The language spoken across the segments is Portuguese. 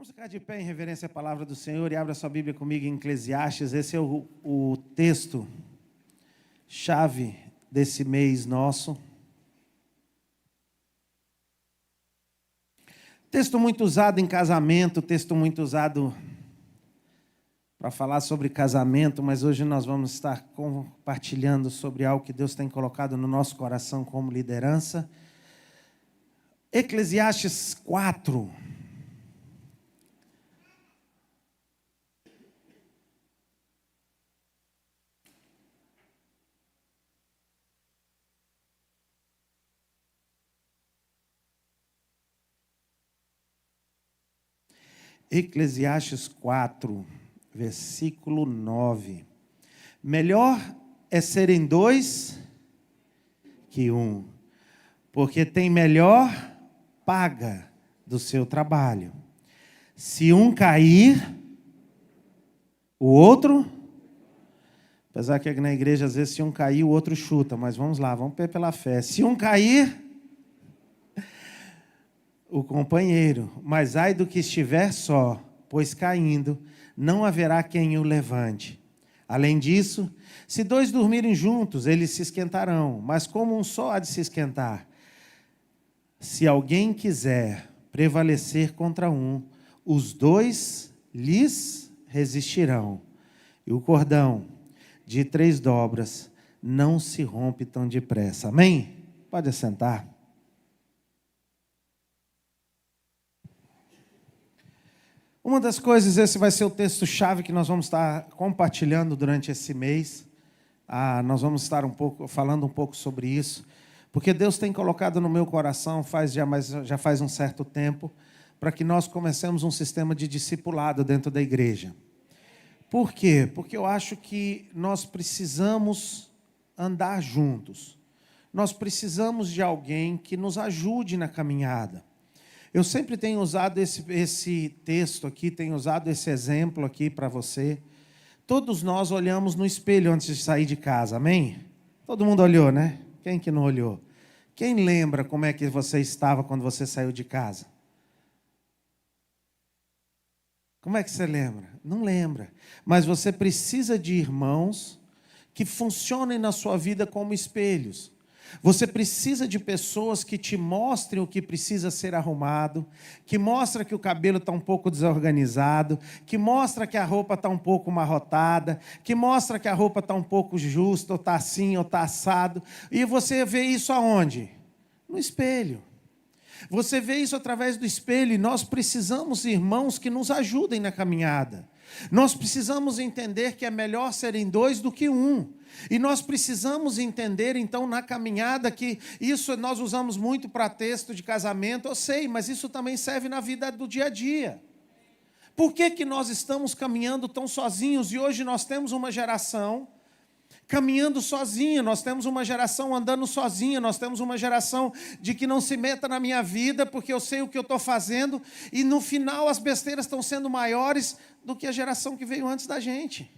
Vamos ficar de pé em reverência à palavra do Senhor e abra sua Bíblia comigo em Eclesiastes. Esse é o texto chave desse mês nosso. Texto muito usado em casamento, texto muito usado para falar sobre casamento, mas hoje nós vamos estar compartilhando sobre algo que Deus tem colocado no nosso coração como liderança. Eclesiastes 4. Eclesiastes 4, versículo 9. Melhor é serem dois que um, porque tem melhor paga do seu trabalho. Se um cair, o outro, apesar que na igreja às vezes se um cair, o outro chuta, mas vamos lá, vamos pela fé. Se um cair, o companheiro, mas ai do que estiver só, pois caindo, não haverá quem o levante. Além disso, se dois dormirem juntos, eles se esquentarão, mas como um só há de se esquentar. Se alguém quiser prevalecer contra um, os dois lhes resistirão. E o cordão de 3 dobras não se rompe tão depressa. Amém? Pode assentar. Uma das coisas, esse vai ser o texto-chave que nós vamos estar compartilhando durante esse mês. Nós vamos estar falando um pouco sobre isso, porque Deus tem colocado no meu coração já faz um certo tempo, para que nós comecemos um sistema de discipulado dentro da igreja. Por quê? Porque eu acho que nós precisamos andar juntos. Nós precisamos de alguém que nos ajude na caminhada. Eu sempre tenho usado esse texto aqui, tenho usado esse exemplo aqui para você. Todos nós olhamos no espelho antes de sair de casa, amém? Todo mundo olhou, né? Quem que não olhou? Quem lembra como é que você estava quando você saiu de casa? Como é que você lembra? Não lembra. Mas você precisa de irmãos que funcionem na sua vida como espelhos. Você precisa de pessoas que te mostrem o que precisa ser arrumado, que mostra que o cabelo está um pouco desorganizado, que mostra que a roupa está um pouco amarrotada, que mostra que a roupa está um pouco justa, ou está assim, ou está assado. E você vê isso aonde? No espelho. Você vê isso através do espelho, e nós precisamos, irmãos, que nos ajudem na caminhada. Nós precisamos entender que é melhor serem 2 do que 1. E nós precisamos entender, então, na caminhada, que isso nós usamos muito para texto de casamento, eu sei, mas isso também serve na vida do dia a dia. Por que nós estamos caminhando tão sozinhos? E hoje nós temos uma geração caminhando sozinha, nós temos uma geração andando sozinha, nós temos uma geração de que não se meta na minha vida, porque eu sei o que eu estou fazendo, e no final as besteiras estão sendo maiores do que a geração que veio antes da gente.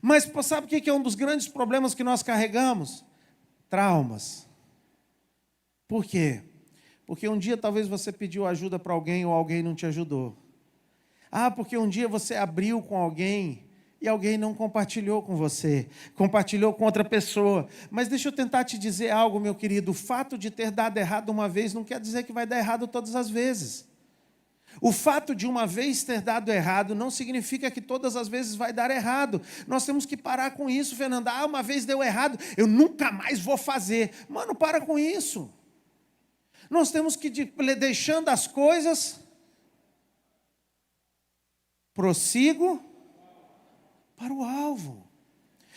Mas sabe o que é um dos grandes problemas que nós carregamos? Traumas. Por quê? Porque um dia talvez você pediu ajuda para alguém ou alguém não te ajudou. Porque um dia você abriu com alguém e alguém não compartilhou com você, compartilhou com outra pessoa. Mas deixa eu tentar te dizer algo, meu querido. O fato de ter dado errado uma vez não quer dizer que vai dar errado todas as vezes. O fato de uma vez ter dado errado não significa que todas as vezes vai dar errado. Nós temos que parar com isso, Fernanda. Uma vez deu errado, eu nunca mais vou fazer. Mano, para com isso. Nós temos que ir deixando as coisas. Prossigo para o alvo.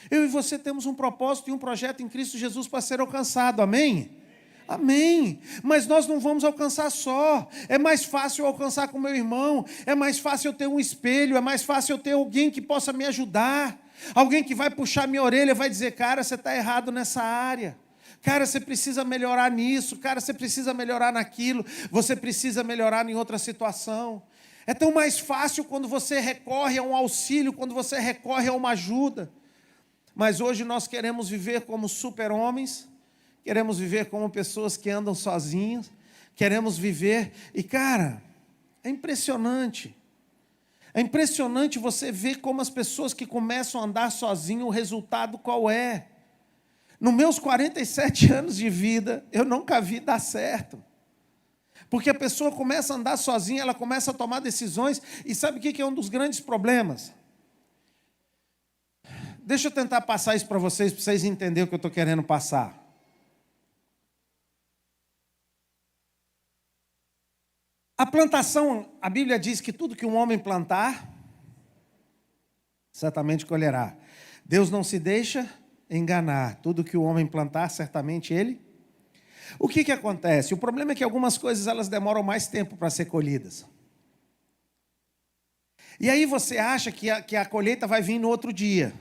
Eu e você temos um propósito e um projeto em Cristo Jesus para ser alcançado, amém? Amém, mas nós não vamos alcançar só. É mais fácil eu alcançar com meu irmão, é mais fácil eu ter um espelho, é mais fácil eu ter alguém que possa me ajudar, alguém que vai puxar minha orelha, vai dizer, cara, você está errado nessa área, cara, você precisa melhorar nisso, cara, você precisa melhorar naquilo, você precisa melhorar em outra situação. É tão mais fácil quando você recorre a um auxílio, quando você recorre a uma ajuda. Mas hoje nós queremos viver como super-homens, queremos viver como pessoas que andam sozinhas, queremos viver, e cara, É impressionante. É impressionante você ver como as pessoas que começam a andar sozinhas, o resultado qual é. Nos meus 47 anos de vida, eu nunca vi dar certo. Porque a pessoa começa a andar sozinha, ela começa a tomar decisões, e sabe o que é um dos grandes problemas? Deixa eu tentar passar isso para vocês entenderem o que eu estou querendo passar. A plantação, a Bíblia diz que tudo que um homem plantar, certamente colherá. Deus não se deixa enganar. Tudo que o homem plantar, certamente ele. O que acontece? O problema é que algumas coisas elas demoram mais tempo para ser colhidas. E aí você acha que a colheita vai vir no outro dia.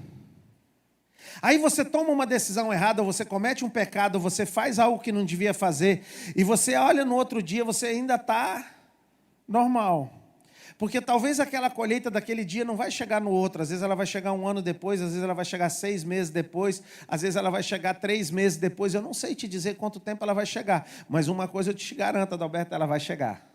Aí você toma uma decisão errada, você comete um pecado, você faz algo que não devia fazer, e você olha no outro dia, você ainda está normal. Porque talvez aquela colheita daquele dia não vai chegar no outro, às vezes ela vai chegar 1 ano depois, às vezes ela vai chegar 6 meses depois, às vezes ela vai chegar 3 meses depois, eu não sei te dizer quanto tempo ela vai chegar, mas uma coisa eu te garanto, Adalberto, ela vai chegar.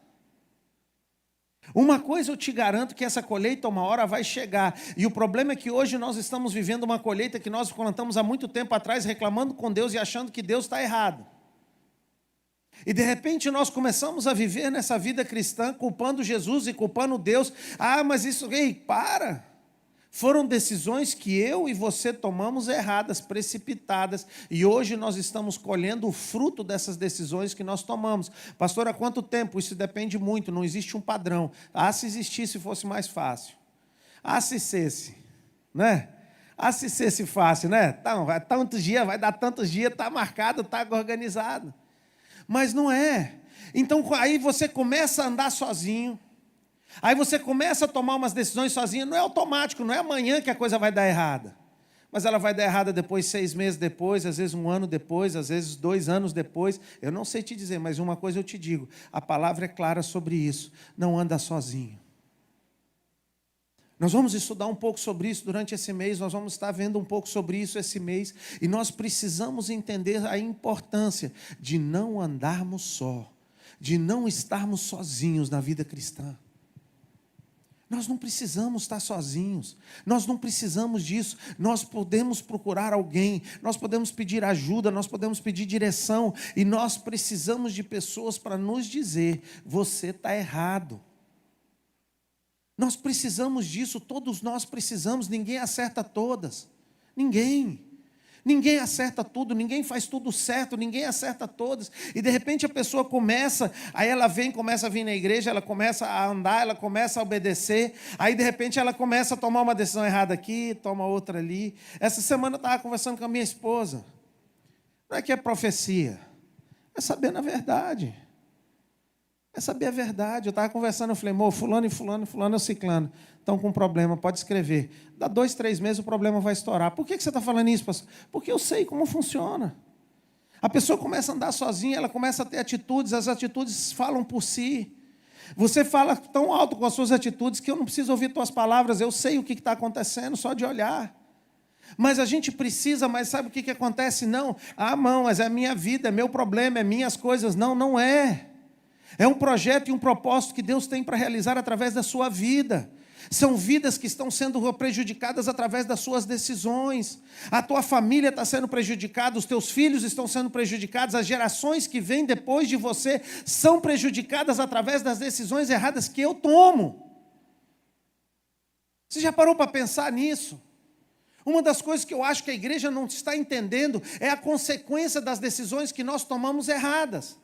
Uma coisa eu te garanto, que essa colheita uma hora vai chegar, e o problema é que hoje nós estamos vivendo uma colheita que nós plantamos há muito tempo atrás, reclamando com Deus e achando que Deus está errado. E de repente nós começamos a viver nessa vida cristã, culpando Jesus e culpando Deus. Ah, mas isso, ei, para! Foram decisões que eu e você tomamos erradas, precipitadas, e hoje nós estamos colhendo o fruto dessas decisões que nós tomamos. Pastor, há quanto tempo? Isso depende muito, não existe um padrão. Ah, se existisse fosse mais fácil. Ah, se cesse, né? Ah, se cesse fácil, né? Então, vai tantos dias, vai dar tantos dias, está marcado, está organizado. Mas não é. Então, aí você começa a andar sozinho. Aí você começa a tomar umas decisões sozinho. Não é automático, não é amanhã que a coisa vai dar errada. Mas ela vai dar errada depois, 6 meses depois, às vezes 1 ano depois, às vezes 2 anos depois. Eu não sei te dizer, mas uma coisa eu te digo. A palavra é clara sobre isso. Não anda sozinho. Nós vamos estudar um pouco sobre isso durante esse mês, nós vamos estar vendo um pouco sobre isso esse mês, e nós precisamos entender a importância de não andarmos só, de não estarmos sozinhos na vida cristã. Nós não precisamos estar sozinhos, nós não precisamos disso, nós podemos procurar alguém, nós podemos pedir ajuda, nós podemos pedir direção, e nós precisamos de pessoas para nos dizer, você está errado. Nós precisamos disso, todos nós precisamos, ninguém acerta todas, ninguém acerta tudo, ninguém faz tudo certo, ninguém acerta todas, e de repente a pessoa começa, aí ela começa a vir na igreja, ela começa a andar, ela começa a obedecer, aí de repente ela começa a tomar uma decisão errada aqui, toma outra ali. Essa semana eu estava conversando com a minha esposa, não é que é profecia, é saber na verdade. É saber a verdade. Eu estava conversando, eu falei, amor, fulano e fulano é o ciclano. Estão com um problema, pode escrever. Dá 2, 3 meses, o problema vai estourar. Por que você está falando isso, pastor? Porque eu sei como funciona. A pessoa começa a andar sozinha, ela começa a ter atitudes, as atitudes falam por si. Você fala tão alto com as suas atitudes que eu não preciso ouvir tuas palavras, eu sei o que está acontecendo só de olhar. Mas a gente precisa, mas sabe o que acontece? Não, mas é a minha vida, é meu problema, é minhas coisas. Não, não é. É um projeto e um propósito que Deus tem para realizar através da sua vida. São vidas que estão sendo prejudicadas através das suas decisões. A tua família está sendo prejudicada, os teus filhos estão sendo prejudicados, as gerações que vêm depois de você são prejudicadas através das decisões erradas que eu tomo. Você já parou para pensar nisso? Uma das coisas que eu acho que a igreja não está entendendo é a consequência das decisões que nós tomamos erradas.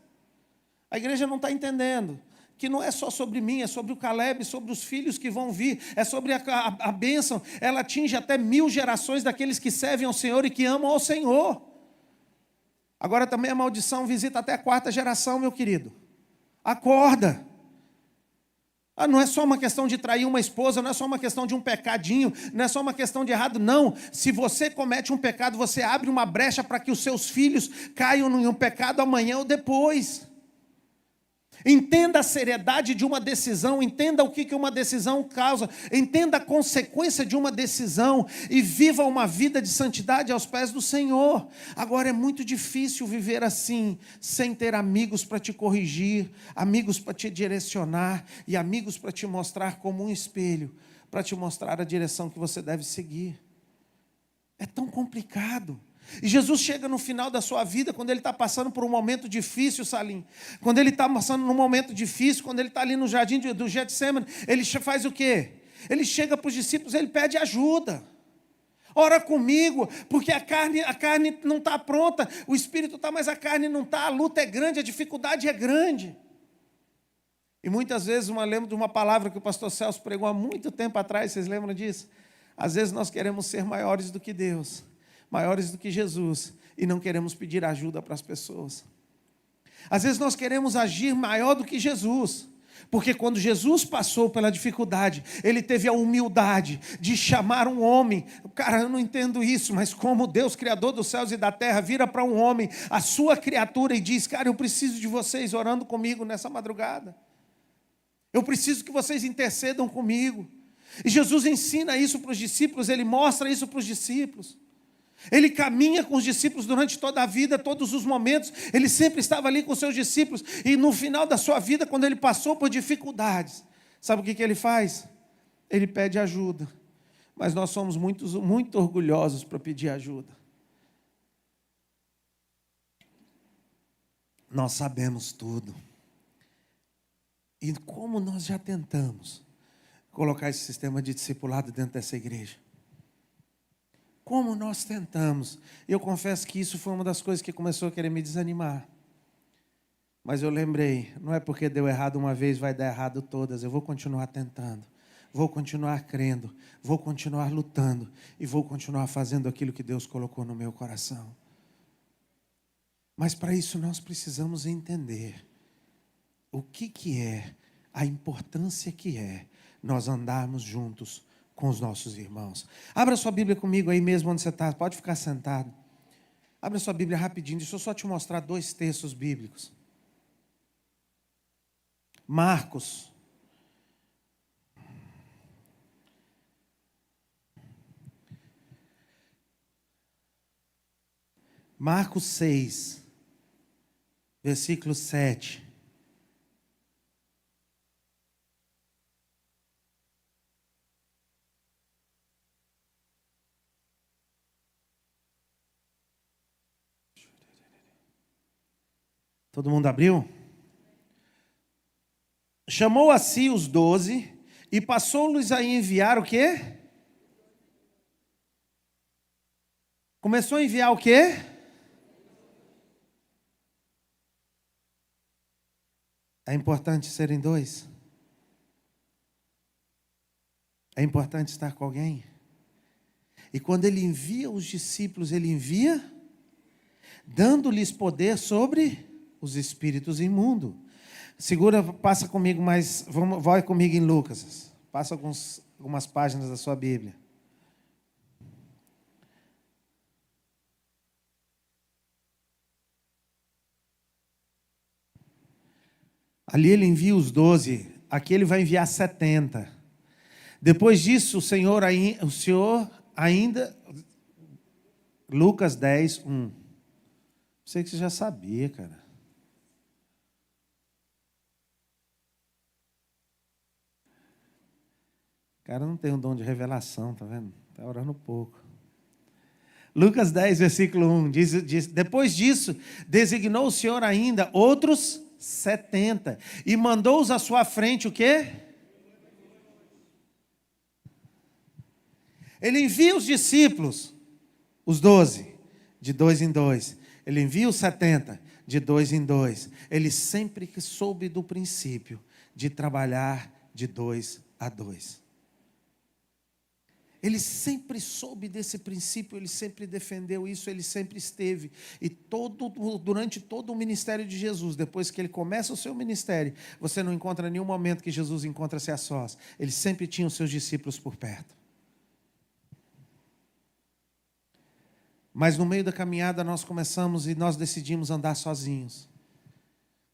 A igreja não está entendendo que não é só sobre mim, é sobre o Caleb, sobre os filhos que vão vir, é sobre a bênção, ela atinge até 1000 gerações daqueles que servem ao Senhor e que amam ao Senhor. Agora também a maldição visita até a 4ª geração, meu querido. Acorda. Não é só uma questão de trair uma esposa, não é só uma questão de um pecadinho, não é só uma questão de errado, não. Se você comete um pecado, você abre uma brecha para que os seus filhos caiam em um pecado amanhã ou depois. Entenda a seriedade de uma decisão, entenda o que uma decisão causa, entenda a consequência de uma decisão e viva uma vida de santidade aos pés do Senhor. Agora é muito difícil viver assim, sem ter amigos para te corrigir, amigos para te direcionar e amigos para te mostrar como um espelho, para te mostrar a direção que você deve seguir. É tão complicado. E Jesus chega no final da sua vida, quando ele está passando por um momento difícil, Salim. Quando ele está passando num momento difícil, quando ele está ali no jardim do Getsemane, ele faz o quê? Ele chega para os discípulos, ele pede ajuda. Ora comigo, porque a carne não está pronta, o espírito está, mas a carne não está, a luta é grande, a dificuldade é grande. E muitas vezes, eu lembro de uma palavra que o pastor Celso pregou há muito tempo atrás, vocês lembram disso? Às vezes nós queremos ser maiores do que Deus, maiores do que Jesus, e não queremos pedir ajuda para as pessoas. Às vezes nós queremos agir maior do que Jesus, porque quando Jesus passou pela dificuldade, ele teve a humildade de chamar um homem. Cara, eu não entendo isso, mas como Deus, Criador dos céus e da terra, vira para um homem, a sua criatura, e diz: cara, eu preciso de vocês orando comigo nessa madrugada. Eu preciso que vocês intercedam comigo. E Jesus ensina isso para os discípulos, ele mostra isso para os discípulos. Ele caminha com os discípulos durante toda a vida, todos os momentos. Ele sempre estava ali com os seus discípulos. E no final da sua vida, quando ele passou por dificuldades, sabe o que ele faz? Ele pede ajuda. Mas nós somos muito orgulhosos para pedir ajuda. Nós sabemos tudo. E como nós já tentamos colocar esse sistema de discipulado dentro dessa igreja. Como nós tentamos. Eu confesso que isso foi uma das coisas que começou a querer me desanimar. Mas eu lembrei, não é porque deu errado uma vez, vai dar errado todas. Eu vou continuar tentando, vou continuar crendo, vou continuar lutando e vou continuar fazendo aquilo que Deus colocou no meu coração. Mas para isso nós precisamos entender o que é, a importância que é nós andarmos juntos com os nossos irmãos. Abra sua Bíblia comigo aí mesmo onde você está, pode ficar sentado. Abra sua Bíblia rapidinho, deixa eu só te mostrar 2 textos bíblicos. Marcos. Marcos 6, versículo 7. Todo mundo abriu? Chamou a si os 12 e passou-lhes a enviar o quê? Começou a enviar o quê? É importante serem 2? É importante estar com alguém? E quando ele envia os discípulos, ele envia dando-lhes poder sobre os espíritos imundos. Segura, passa comigo mais, vai comigo em Lucas. Passa algumas páginas da sua Bíblia. Ali ele envia os 12, aqui ele vai enviar 70. Depois disso, o Senhor ainda, Lucas 10, 1. Sei que você já sabia, cara. O cara não tem um dom de revelação, tá vendo? Está orando pouco. Lucas 10, versículo 1, diz, depois disso, designou o Senhor ainda outros 70, e mandou-os à sua frente o quê? Ele envia os discípulos, os 12, de 2 em 2. Ele envia os 70, de 2 em 2. Ele sempre soube do princípio de trabalhar de 2 a 2. Ele sempre soube desse princípio, ele sempre defendeu isso, ele sempre esteve. E durante todo o ministério de Jesus, depois que ele começa o seu ministério, você não encontra nenhum momento que Jesus encontra-se a sós. Ele sempre tinha os seus discípulos por perto. Mas no meio da caminhada nós começamos e nós decidimos andar sozinhos.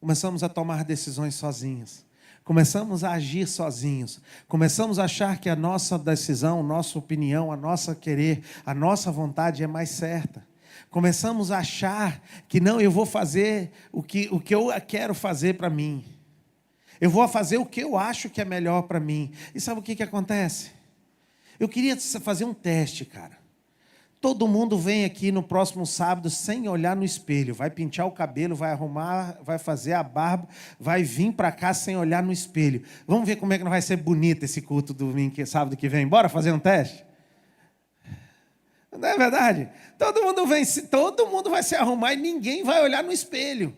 Começamos a tomar decisões sozinhos. Começamos a agir sozinhos. Começamos a achar que a nossa decisão, a nossa opinião, a nossa querer, a nossa vontade é mais certa. Começamos a achar que não, eu vou fazer o que eu quero fazer para mim. Eu vou fazer o que eu acho que é melhor para mim. E sabe o que acontece? Eu queria fazer um teste, cara. Todo mundo vem aqui no próximo sábado sem olhar no espelho. Vai pintar o cabelo, vai arrumar, vai fazer a barba, vai vir para cá sem olhar no espelho. Vamos ver como é que não vai ser bonito esse culto domingo, sábado que vem. Bora fazer um teste? Não é verdade? Todo mundo vai se arrumar e ninguém vai olhar no espelho.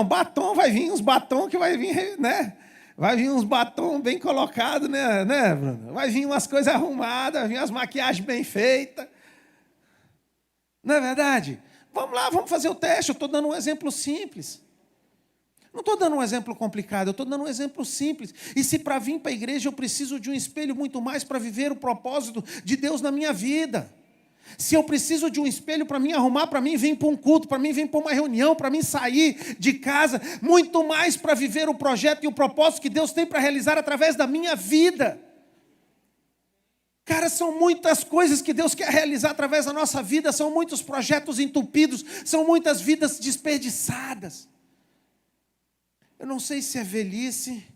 Batom vai vir, uns batom que vai vir, né? Vai vir uns batom bem colocados, né, Bruno? Vai vir umas coisas arrumadas, vai vir umas maquiagens bem feitas. Não é verdade? Vamos lá, vamos fazer o teste. Eu estou dando um exemplo simples. Não estou dando um exemplo complicado, eu estou dando um exemplo simples. E se para vir para a igreja eu preciso de um espelho muito mais para viver o propósito de Deus na minha vida. Se eu preciso de um espelho para mim arrumar, para mim vir para um culto, para mim vir para uma reunião, para mim sair de casa, muito mais para viver o projeto e o propósito que Deus tem para realizar através da minha vida. Cara, são muitas coisas que Deus quer realizar através da nossa vida, são muitos projetos entupidos, são muitas vidas desperdiçadas. Eu não sei se é velhice,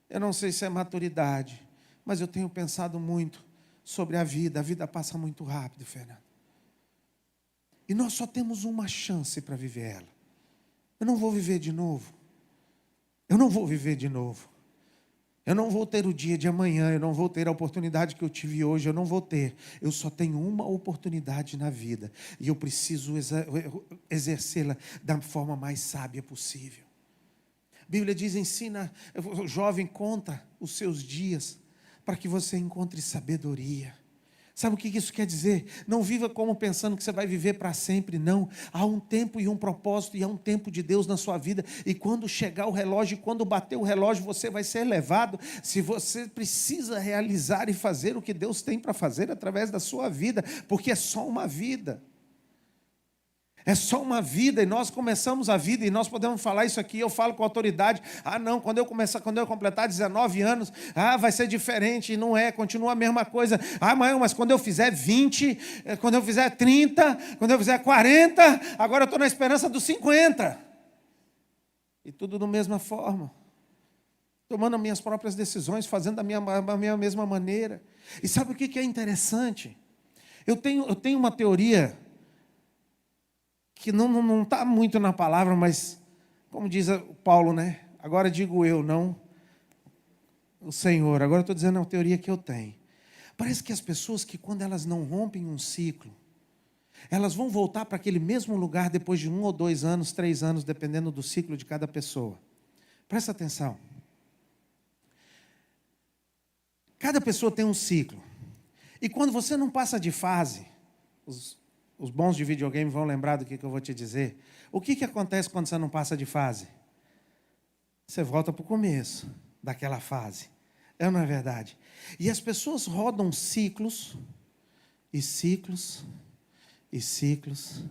eu não sei se é maturidade, mas eu tenho pensado muito sobre a vida passa muito rápido, Fernando. E nós só temos uma chance para viver ela. Eu não vou viver de novo. Eu não vou viver de novo. Eu não vou ter o dia de amanhã, eu não vou ter a oportunidade que eu tive hoje, eu não vou ter. Eu só tenho uma oportunidade na vida e eu preciso exercê-la da forma mais sábia possível. A Bíblia diz, ensina, o jovem conta os seus dias para que você encontre sabedoria. Sabe o que isso quer dizer? Não viva como pensando que você vai viver para sempre, não. Há um tempo e um propósito, e há um tempo de Deus na sua vida, e quando chegar o relógio, quando bater o relógio, você vai ser levado. Se você precisa realizar e fazer o que Deus tem para fazer através da sua vida, porque é só uma vida. É só uma vida, e nós começamos a vida, e nós podemos falar isso aqui, eu falo com autoridade, não, quando eu completar 19 anos, vai ser diferente, e não é, continua a mesma coisa, mas quando eu fizer 20, quando eu fizer 30, quando eu fizer 40, agora eu estou na esperança dos 50, e tudo da mesma forma, tomando as minhas próprias decisões, fazendo da minha mesma maneira, e sabe o que é interessante? Eu tenho uma teoria, que não está muito na palavra, mas, como diz o Paulo, né? Agora digo eu, não o Senhor. Agora estou dizendo a teoria que eu tenho. Parece que as pessoas que quando elas não rompem um ciclo, elas vão voltar para aquele mesmo lugar depois de 1 ou 2 anos, 3 anos, dependendo do ciclo de cada pessoa. Presta atenção. Cada pessoa tem um ciclo. E quando você não passa de fase, os bons de videogame vão lembrar do que eu vou te dizer. O que acontece quando você não passa de fase? Você volta para o começo daquela fase. É ou não é verdade? E as pessoas rodam ciclos, e ciclos, e ciclos,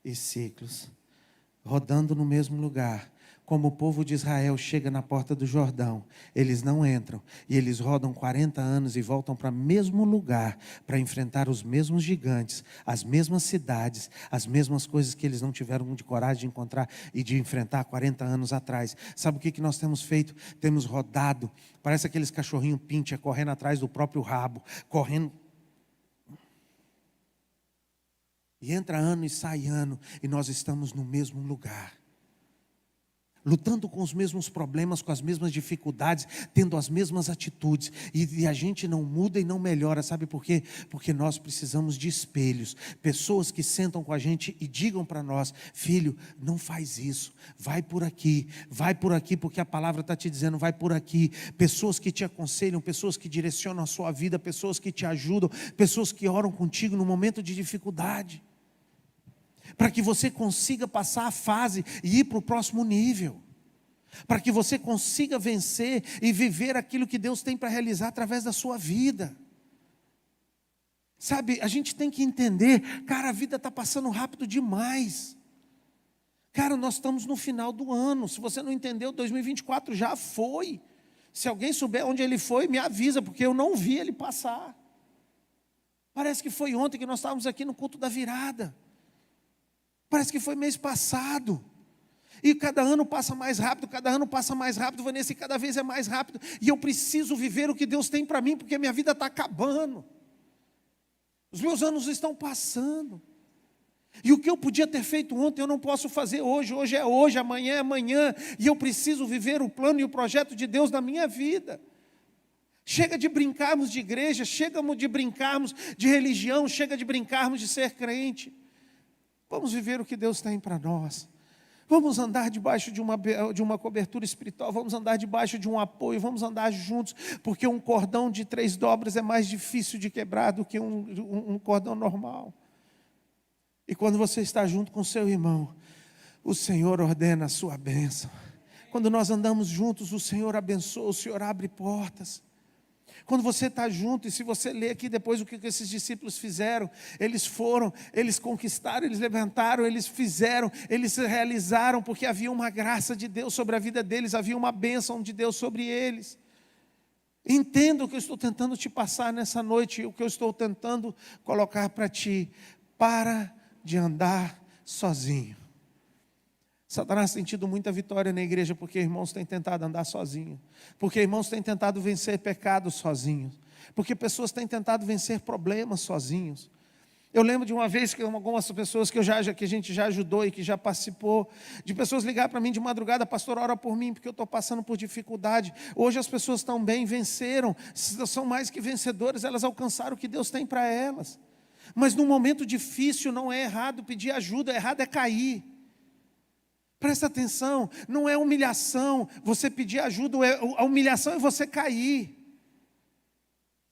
e ciclos, rodando no mesmo lugar. Como o povo de Israel chega na porta do Jordão, eles não entram, e eles rodam 40 anos e voltam para o mesmo lugar, para enfrentar os mesmos gigantes, as mesmas cidades, as mesmas coisas que eles não tiveram de coragem de encontrar e de enfrentar 40 anos atrás. Sabe o que nós temos feito? Temos rodado, parece aqueles cachorrinhos pincher correndo atrás do próprio rabo, correndo. E entra ano e sai ano, e nós estamos no mesmo lugar. Lutando com os mesmos problemas, com as mesmas dificuldades, tendo as mesmas atitudes, e a gente não muda e não melhora, sabe por quê? Porque nós precisamos de espelhos, pessoas que sentam com a gente e digam para nós, filho, não faz isso, vai por aqui, porque a palavra está te dizendo, vai por aqui, pessoas que te aconselham, pessoas que direcionam a sua vida, pessoas que te ajudam, pessoas que oram contigo no momento de dificuldade, para que você consiga passar a fase e ir para o próximo nível, para que você consiga vencer e viver aquilo que Deus tem para realizar através da sua vida. Sabe, a gente tem que entender, cara, a vida está passando rápido demais. Cara, nós estamos no final do ano. Se você não entendeu, 2024 já foi. Se alguém souber onde ele foi, me avisa, porque eu não vi ele passar. Parece que foi ontem que nós estávamos aqui no culto da virada. Parece que foi mês passado. E cada ano passa mais rápido, cada ano passa mais rápido, Vanessa, e cada vez é mais rápido. E eu preciso viver o que Deus tem para mim, porque a minha vida está acabando. Os meus anos estão passando. E o que eu podia ter feito ontem, eu não posso fazer hoje. Hoje é hoje, amanhã é amanhã. E eu preciso viver o plano e o projeto de Deus na minha vida. Chega de brincarmos de igreja, chega de brincarmos de religião, chega de brincarmos de ser crente. Vamos viver o que Deus tem para nós. Vamos andar debaixo de uma cobertura espiritual, vamos andar debaixo de um apoio, vamos andar juntos, porque um cordão de 3 dobras é mais difícil de quebrar do que um cordão normal. E quando você está junto com o seu irmão, o Senhor ordena a sua bênção. Quando nós andamos juntos, o Senhor abençoa, o Senhor abre portas. Quando você está junto, e se você ler aqui depois o que esses discípulos fizeram, eles foram, eles conquistaram, eles levantaram, eles fizeram, eles realizaram, porque havia uma graça de Deus sobre a vida deles, havia uma bênção de Deus sobre eles. Entenda o que eu estou tentando te passar nessa noite, o que eu estou tentando colocar para ti. Para de andar sozinho. Satanás tem tido muita vitória na igreja, porque irmãos têm tentado andar sozinhos, porque irmãos têm tentado vencer pecados sozinhos, porque pessoas têm tentado vencer problemas sozinhos. Eu lembro de uma vez que algumas pessoas que a gente já ajudou e que já participou, de pessoas ligar para mim de madrugada: pastor, ora por mim, porque eu estou passando por dificuldade. Hoje as pessoas estão bem, venceram, são mais que vencedoras, elas alcançaram o que Deus tem para elas. Mas num momento difícil não é errado pedir ajuda, errado é cair. Presta atenção, não é humilhação você pedir ajuda, a humilhação é você cair.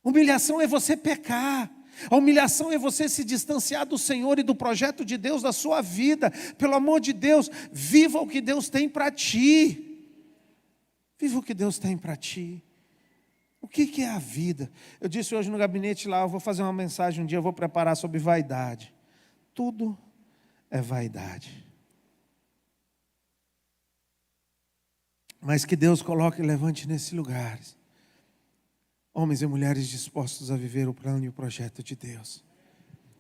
Humilhação é você pecar. A humilhação é você se distanciar do Senhor e do projeto de Deus da sua vida. Pelo amor de Deus, viva o que Deus tem para ti. Viva o que Deus tem para ti. O que é a vida? Eu disse hoje no gabinete lá, eu vou fazer uma mensagem um dia, eu vou preparar sobre vaidade. Tudo é vaidade. Mas que Deus coloque e levante nesses lugares homens e mulheres dispostos a viver o plano e o projeto de Deus.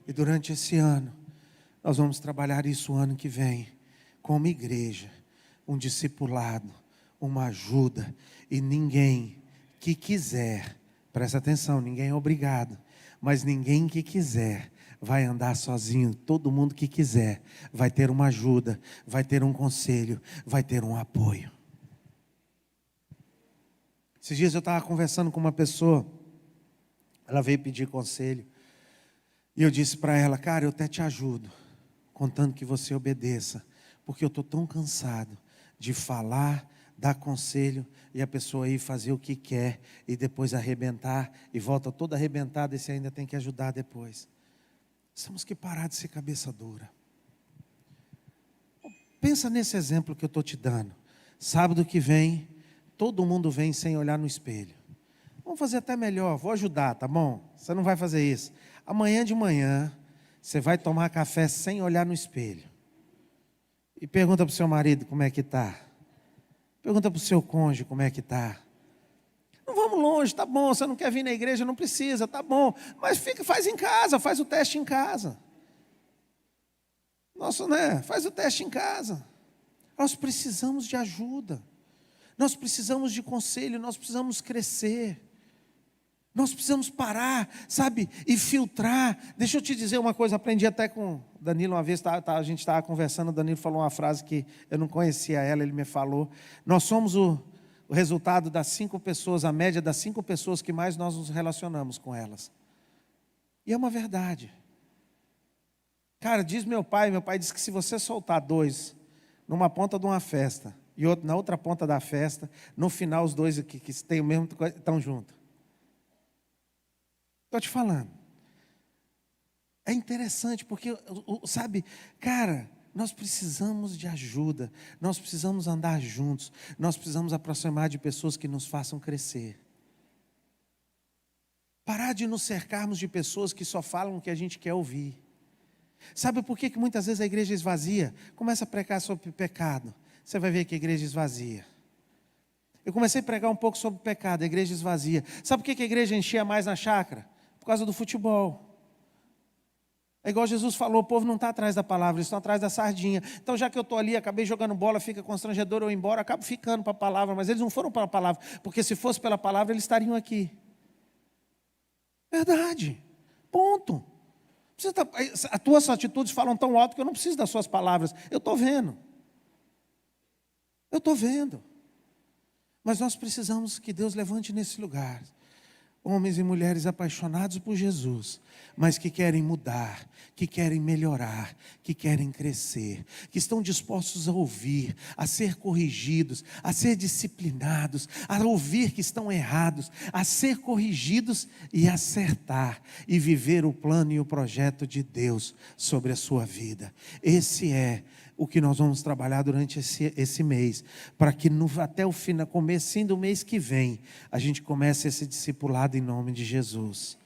E durante esse ano, nós vamos trabalhar isso o ano que vem, como igreja, um discipulado, uma ajuda. E ninguém que quiser, presta atenção, ninguém é obrigado, mas ninguém que quiser vai andar sozinho. Todo mundo que quiser vai ter uma ajuda, vai ter um conselho, vai ter um apoio. Esses dias eu estava conversando com uma pessoa, ela veio pedir conselho, e eu disse para ela: cara, eu até te ajudo, contando que você obedeça, porque eu estou tão cansado de falar, dar conselho, e a pessoa ir fazer o que quer, e depois arrebentar, e volta toda arrebentada, e você ainda tem que ajudar depois. Temos que parar de ser cabeça dura. Pensa nesse exemplo que eu estou te dando. Sábado que vem, todo mundo vem sem olhar no espelho. Vamos fazer até melhor, vou ajudar, tá bom? Você não vai fazer isso. Amanhã de manhã, você vai tomar café sem olhar no espelho. E pergunta para o seu marido como é que está. Pergunta para o seu cônjuge como é que está. Não vamos longe, tá bom, você não quer vir na igreja, não precisa, tá bom. Mas faz em casa, faz o teste em casa. Faz o teste em casa. Nós precisamos de ajuda. Nós precisamos de conselho, nós precisamos crescer. Nós precisamos parar, sabe, e filtrar. Deixa eu te dizer uma coisa, aprendi até com o Danilo uma vez, a gente estava conversando, o Danilo falou uma frase que eu não conhecia ela, ele me falou. Nós somos o resultado das 5 pessoas, a média das 5 pessoas que mais nós nos relacionamos com elas. E é uma verdade. Cara, diz meu pai disse que se você soltar 2 numa ponta de uma festa e outro na outra ponta da festa, no final os 2 que têm o mesmo estão juntos. Estou te falando. É interessante porque, sabe, cara, nós precisamos de ajuda, nós precisamos andar juntos, nós precisamos aproximar de pessoas que nos façam crescer. Parar de nos cercarmos de pessoas que só falam o que a gente quer ouvir. Sabe por que muitas vezes a igreja esvazia? Começa a pregar sobre pecado. Você vai ver que a igreja esvazia. Eu comecei a pregar um pouco sobre pecado, a igreja esvazia. Sabe por que a igreja enchia mais na chácara? Por causa do futebol. É igual Jesus falou, o povo não está atrás da palavra, eles estão atrás da sardinha. Então já que eu estou ali, acabei jogando bola, fica constrangedor eu ir embora, acabo ficando para a palavra. Mas eles não foram para a palavra, porque se fosse pela palavra, eles estariam aqui. Verdade. Ponto. As tuas atitudes falam tão alto que eu não preciso das suas palavras. Eu estou vendo. Eu estou vendo. Mas nós precisamos que Deus levante nesse lugar homens e mulheres apaixonados por Jesus, mas que querem mudar, que querem melhorar, que querem crescer, que estão dispostos a ouvir, a ser corrigidos, a ser disciplinados, a ouvir que estão errados, a ser corrigidos e acertar, e viver o plano e o projeto de Deus sobre a sua vida. Esse é o que nós vamos trabalhar durante esse mês, para que até o fim, no comecinho do mês que vem, a gente comece esse discipulado em nome de Jesus.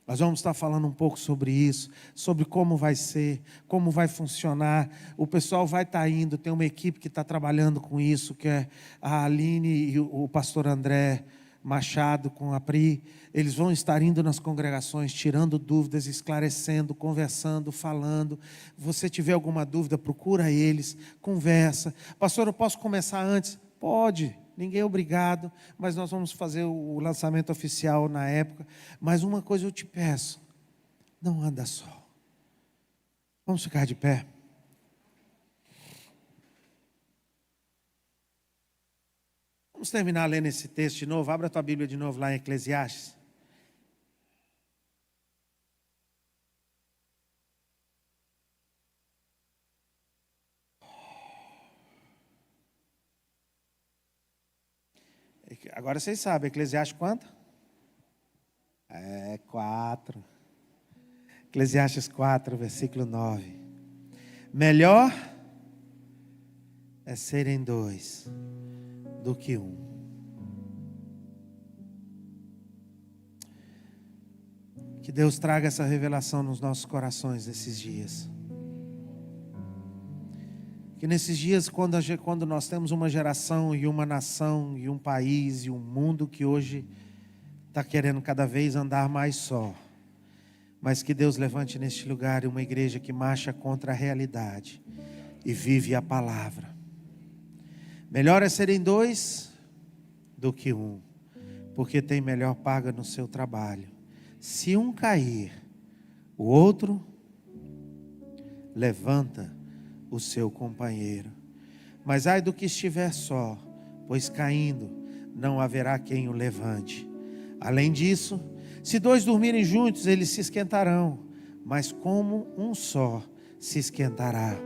Nós vamos estar falando um pouco sobre isso, sobre como vai ser, como vai funcionar. O pessoal vai estar indo, tem uma equipe que está trabalhando com isso, que é a Aline e o pastor André Machado com a Pri. Eles vão estar indo nas congregações, tirando dúvidas, esclarecendo, conversando, falando. Você tiver alguma dúvida, procura eles, conversa. Pastor, eu posso começar antes? Pode, ninguém é obrigado, mas nós vamos fazer o lançamento oficial na época. Mas uma coisa eu te peço, não anda só. Vamos ficar de pé. Vamos terminar lendo esse texto de novo. Abra a tua Bíblia de novo lá em Eclesiastes. Agora vocês sabem, Eclesiastes quanto? 4. Eclesiastes 4, versículo 9. Melhor é serem dois do que um. Que Deus traga essa revelação nos nossos corações nesses dias. Que nesses dias, quando nós temos uma geração e uma nação e um país e um mundo que hoje está querendo cada vez andar mais só, mas que Deus levante neste lugar uma igreja que marcha contra a realidade e vive a palavra. Melhor é serem dois do que um, porque tem melhor paga no seu trabalho. Se um cair, o outro levanta o seu companheiro. Mas ai do que estiver só, pois caindo não haverá quem o levante. Além disso, se dois dormirem juntos, eles se esquentarão, mas como um só se esquentará.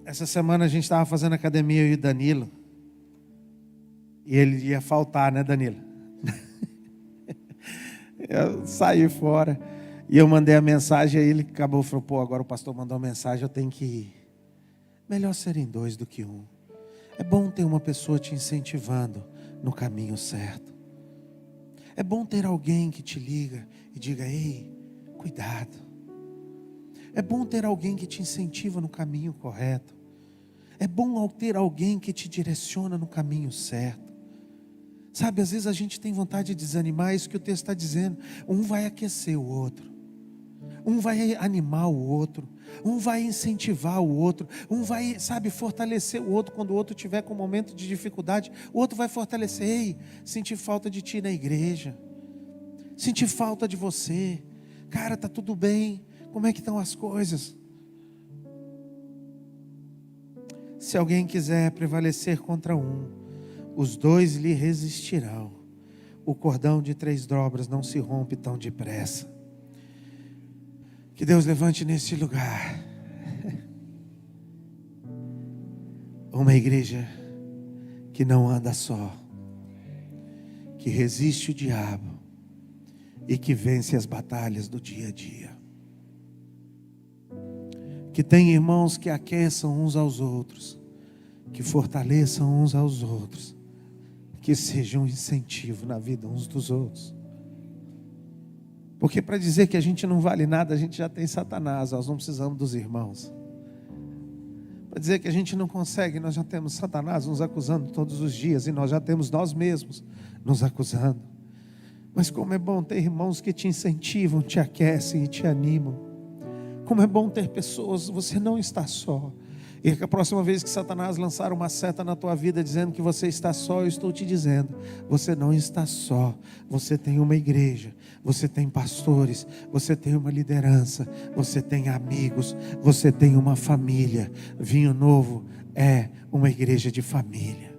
Essa semana a gente estava fazendo academia, eu e o Danilo, e ele ia faltar, né, Danilo? Eu saí fora e eu mandei a mensagem, aí ele acabou, falou, pô, agora o pastor mandou uma mensagem, eu tenho que ir. Melhor serem dois do que um. É bom ter uma pessoa te incentivando no caminho certo. É bom ter alguém que te liga e diga, ei, cuidado. É bom ter alguém que te incentiva no caminho correto. É bom ter alguém que te direciona no caminho certo. Sabe, às vezes a gente tem vontade de desanimar, é isso que o texto está dizendo. Um vai aquecer o outro. Um vai animar o outro. Um vai incentivar o outro. Um vai, fortalecer o outro quando o outro tiver com um momento de dificuldade. O outro vai fortalecer. Ei, senti falta de ti na igreja. Senti falta de você. Cara, tá tudo bem. Como é que estão as coisas? Se alguém quiser prevalecer contra um, os dois lhe resistirão. O cordão de 3 dobras não se rompe tão depressa. Que Deus levante neste lugar uma igreja que não anda só, que resiste o diabo e que vence as batalhas do dia a dia. Que tem irmãos que aqueçam uns aos outros, que fortaleçam uns aos outros, que sejam um incentivo na vida uns dos outros. Porque para dizer que a gente não vale nada, a gente já tem Satanás, nós não precisamos dos irmãos. Para dizer que a gente não consegue, nós já temos Satanás nos acusando todos os dias, e nós já temos nós mesmos nos acusando. Mas como é bom ter irmãos que te incentivam, te aquecem e te animam. Como é bom ter pessoas, você não está só. E que a próxima vez que Satanás lançar uma seta na tua vida dizendo que você está só, eu estou te dizendo, você não está só. Você tem uma igreja, você tem pastores, você tem uma liderança, você tem amigos, você tem uma família. Vinho Novo é uma igreja de família.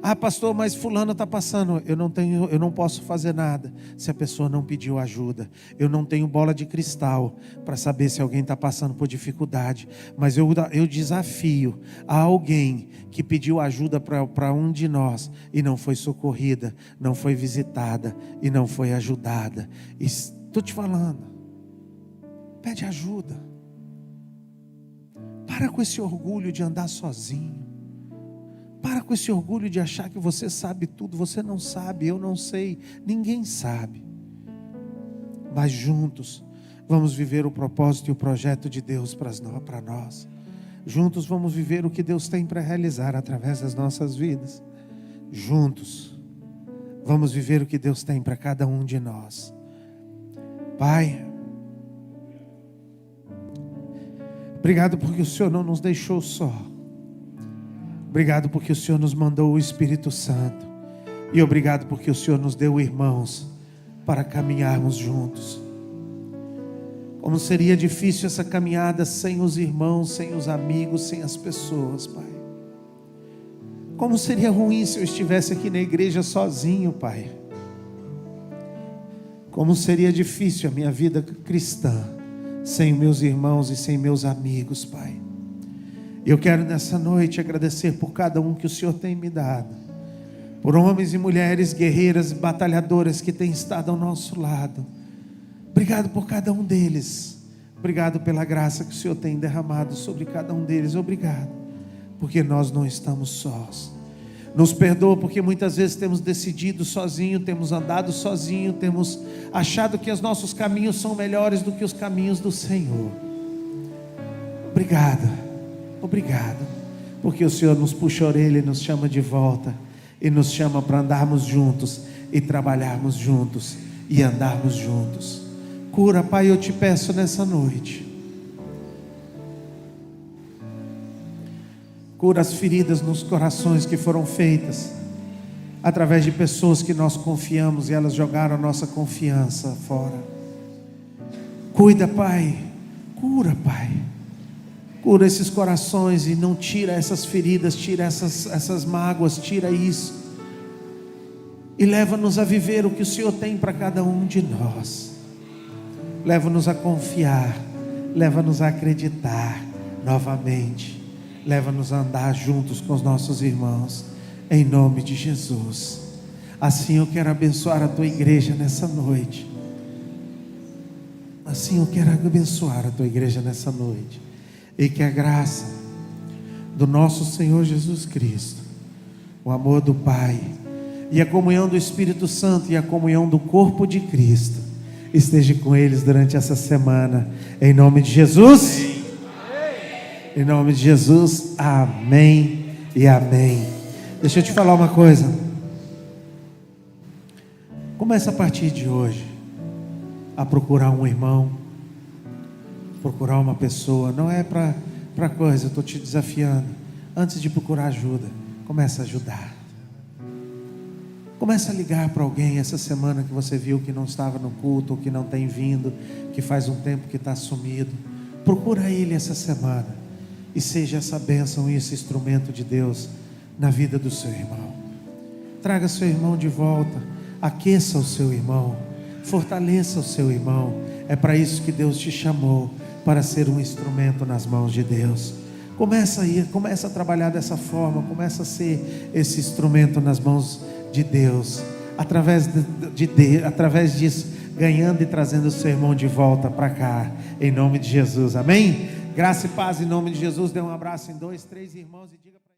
Ah, pastor, mas fulano está passando. Eu não posso fazer nada se a pessoa não pediu ajuda. Eu não tenho bola de cristal para saber se alguém está passando por dificuldade. Mas eu desafio a alguém que pediu ajuda para um de nós e não foi socorrida, não foi visitada e não foi ajudada. Estou te falando, pede ajuda. Para com esse orgulho de andar sozinho. Para com esse orgulho de achar que você sabe tudo. Você não sabe, eu não sei, ninguém sabe. Mas juntos vamos viver o propósito e o projeto de Deus para nós. Juntos vamos viver o que Deus tem para realizar através das nossas vidas. Juntos vamos viver o que Deus tem para cada um de nós. Pai, obrigado porque o Senhor não nos deixou só. Obrigado porque o Senhor nos mandou o Espírito Santo. E obrigado porque o Senhor nos deu irmãos para caminharmos juntos. Como seria difícil essa caminhada sem os irmãos, sem os amigos, sem as pessoas, Pai. Como seria ruim se eu estivesse aqui na igreja sozinho, Pai. Como seria difícil a minha vida cristã sem meus irmãos e sem meus amigos, Pai. Eu quero nessa noite agradecer por cada um que o Senhor tem me dado. Por homens e mulheres guerreiras e batalhadoras que têm estado ao nosso lado. Obrigado por cada um deles. Obrigado pela graça que o Senhor tem derramado sobre cada um deles. Obrigado, porque nós não estamos sós. Nos perdoa porque muitas vezes temos decidido sozinho, temos andado sozinho, temos achado que os nossos caminhos são melhores do que os caminhos do Senhor. Obrigado. Obrigado, porque o Senhor nos puxa a orelha e nos chama de volta, e nos chama para andarmos juntos, e trabalharmos juntos, e andarmos juntos. Cura, Pai, eu te peço nessa noite. Cura as feridas nos corações que foram feitas, através de pessoas que nós confiamos, e elas jogaram a nossa confiança fora. Cuida, Pai, cura, Pai. Cura esses corações e não tira essas feridas, tira essas mágoas, tira isso. E leva-nos a viver o que o Senhor tem para cada um de nós. Leva-nos a confiar, leva-nos a acreditar novamente. Leva-nos a andar juntos com os nossos irmãos, em nome de Jesus. Assim eu quero abençoar a tua igreja nessa noite. Assim eu quero abençoar a tua igreja nessa noite. E que a graça do nosso Senhor Jesus Cristo, o amor do Pai, e a comunhão do Espírito Santo, e a comunhão do corpo de Cristo, esteja com eles durante essa semana, em nome de Jesus. Amém. Em nome de Jesus, amém e amém. Deixa eu te falar uma coisa. Começa a partir de hoje a procurar um irmão, procurar uma pessoa. Não é para coisa, eu estou te desafiando. Antes de procurar ajuda, começa a ajudar. Começa a ligar para alguém essa semana que você viu que não estava no culto, ou que não tem vindo, que faz um tempo que está sumido. Procura ele essa semana, e seja essa bênção e esse instrumento de Deus na vida do seu irmão. Traga seu irmão de volta, aqueça o seu irmão, fortaleça o seu irmão. É para isso que Deus te chamou, para ser um instrumento nas mãos de Deus. Começa a trabalhar dessa forma, começa a ser esse instrumento nas mãos de Deus, através disso, ganhando e trazendo o seu irmão de volta para cá, em nome de Jesus, amém? Graça e paz em nome de Jesus. Dê um abraço em 2, 3 irmãos e diga para